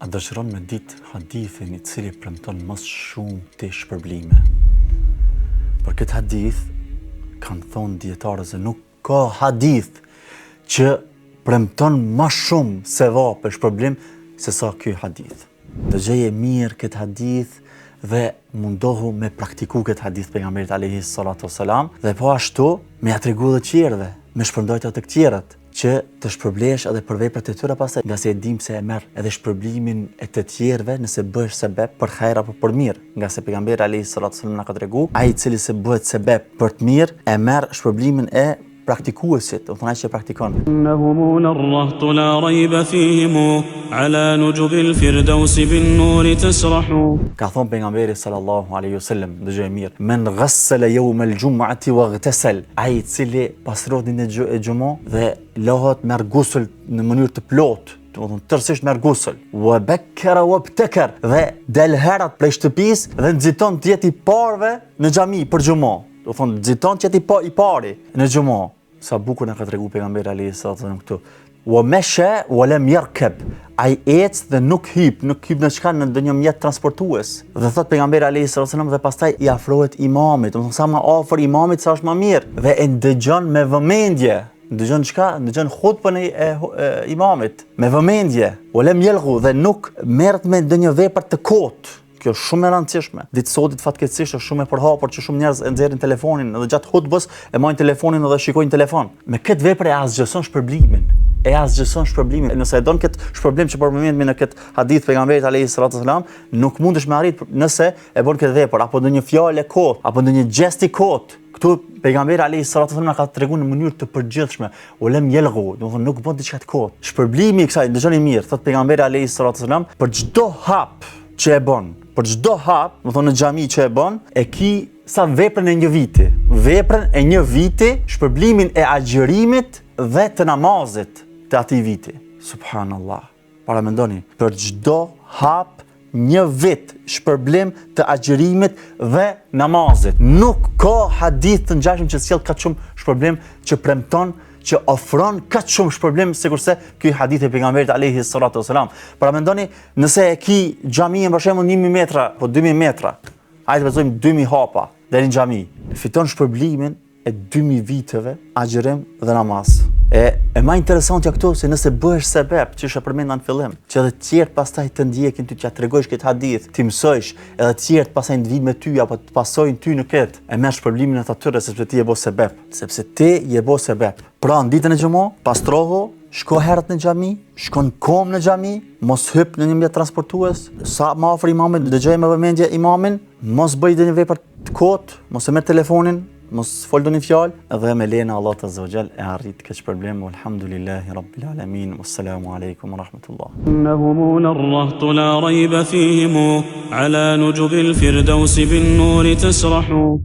A dëshiron me ditë hadithin I cili premton më shumë të shpërblime? Për këtë hadith, kanë thonë dietarët se nuk ka hadith që premton më shumë sevap e shpërblim se sa ky hadith. Dëgjoje mirë këtë hadith dhe mundohu me praktiku këtë hadith pejgamberit alayhi salatu wassalam dhe po ashtu me ja tregu edhe të tjerëve, me shpërndajt atë të tjerët që të shpërblesh edhe për veprat e tyre pastaj, nga se e dim se e merr edhe shpërblimin e të tjerëve nëse bëhesh sebeb për hajër apo për mirë, nga se pejgamberi alayhi salatu wasallam na ka tregu, ai I cili se bëhet sebeb për të mirë e merr shpërblimin e praktikuesit, do thonë ai që praktikon. إنهم الرهط لا ريب فيهم على نجب الفردوس بالنور تسرح. Ka thonë pejgamberi sallallahu alaihi wasallam, dëgjoj mirë, men ghassala yawm al-jum'ati waghtasal, ai I cili pastrohet në xhumë dhe lahet merr gusl në mënyrë të plotë, do të thonë tërësisht merr gusl. Wa bakkara wa ibtakar, dhe del herat prej shtëpisë dhe nxiton të jetë I parëve në xhami për xhumë. Do thonë nxiton që ti I pari në xhumë. Sa bukur na ka tregu pejgamberi alayhi salatu wasallam këtu. Wa masha wa lam yarkab. Ai ec dhe nuk hyp në çka në ndonjë mjet transportues. Dhe thot pejgamberi alayhi salatu wasallam dhe pastaj I afrohet imamit. Do thonë sa më afër imamit sa është më mirë dhe e ndëgjon me vëmendje. Ndëgjon çka? Ndëgjon hutbën e imamit me vëmendje. Wa lam yalghu dhe nuk merret me ndonjë vepër të kotë. Kjo është shumë e rëndësishme. Ditë sotit fatkeqësisht është shumë e përhapur që shumë njerëz e nxjerrin telefonin edhe gjatë hutbës e marrin telefonin edhe shikojnë telefon. Me këtë vepër e asgjëson shpërblimin. Nëse e don këtë shpërblim që për momentin në këtë hadith pejgamberit alayhi salatu wasalam, nuk mundesh me arrit nëse e bën këtë vepër apo ndonjë fjalë kot, apo ndonjë gest I kot. Këtu pejgamberi alayhi salatu wasalam na ka treguar në mënyrë të përgjithshme, ulem yelghu, do të thonë nuk bën diçka të kot. Shpërblimi I kësaj, dëgjoni mirë, thot pejgamberi alayhi salatu wasalam, për çdo hap që e bën, për çdo hap, do thonë në xhami që e bën, e ki sa veprën e një viti. Veprën e një viti, shpërblimin e agjërimit dhe të namazit të atij viti. Subhanallah. Para mendoni, për çdo hap një vit shpërblim të agjërimit dhe namazit. Nuk ka hadith të ngjashëm që sjell kaq shumë shpërblim që premton që ofron kaq shumë shpërblim sikurse ky hadith e pejgamberit alayhi salatu wasalam. Para mendoni nëse e ki xhamin për shembull 1000 metra, po 2000 metra. Hajde të vazhdojmë 2000 hapa deri në xhami. Fiton shpërblimin e 2000 viteve agjërim dhe namaz. E më interesantja këtu se nëse bëhesh sebeb, që isha përmenda në fillim, që edhe të tjerë pastaj të ndjekin ty, që ja tregojsh këtë hadith, ti mësojsh, edhe të tjerë pastaj të vinë me ty apo të pasojnë ty në këtë, e merr shpërblimin e atyre sepse ti je bo sebeb, sepse ti je bo sebeb. Pra në ditën e xhumë, pastrohu, shko herët në xhami, shkon kom në xhami, mos hyp në një mjet transportues, sa më afër imamit, dëgjoj me vëmendje imamin, mos bëj ndonjë vepër të kotë, mos e merr telefonin, mos fol doni fjalë dhe me lena Allah Azza wa Jall e arrit këtë problem. Alhamdulillahi rabbil alamin. Wassalamu alaikum wa rahmatullah. إنهم الرهط لا ريب فيهم على نجب الفردوس بالنور تسرح.